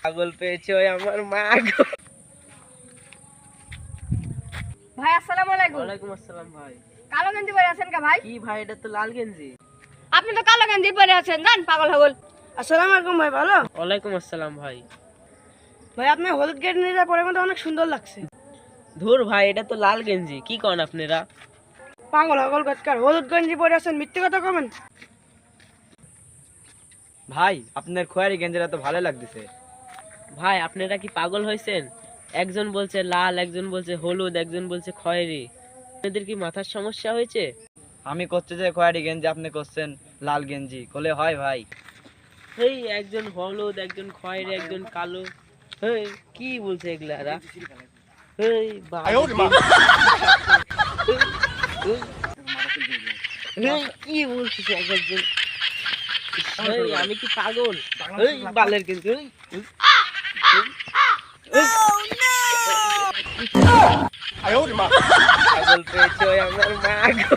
পাগল পেয়েছে ওই আমার মা গো। ভাই আসসালামু আলাইকুম। ওয়ালাইকুম আসসালাম ভাই। কালো গেঞ্জি পরে আছেন কা ভাই? কি ভাই, এটা তো লাল গেঞ্জি। আপনি তো কালো গেঞ্জি পরে আছেন, জান পাগল হগল। আসসালামু আলাইকুম ভাই, ভালো? ওয়ালাইকুম আসসালাম ভাই। ভাই আপনি হলুদ গেঞ্জিটা পরে মতো অনেক সুন্দর লাগছে। ধুর ভাই, এটা তো লাল গেঞ্জি, কি করেন আপনারা? পাগল হগল গতকার হলুদ গেঞ্জি পরে আছেন, মিথ্যে কথা কবেন। ভাই আপনার খয়েরি গেঞ্জিটা তো ভালো লাগতেছে। ভাই আপনারা কি পাগল হয়েছেন? একজন বলছে লাল, একজন বলছে হলুদ, একজন বলছে খয়েরি। আপনাদের কি মাথার সমস্যা হয়েছে? আমি করছি যে খয়েরি গেঞ্জি, আপনি করছেন লাল গেঞ্জি, কোলে হয় ভাই? এই একজন হলুদ, একজন খয়েরি, একজন কালো। এই কি বলছে এগুলা এরা? এই এই, কি বলছিস একজন? এই, আমি কি পাগল? এই বালের কিন্তু পাগল পেয়েছে ওই আমার মা গো।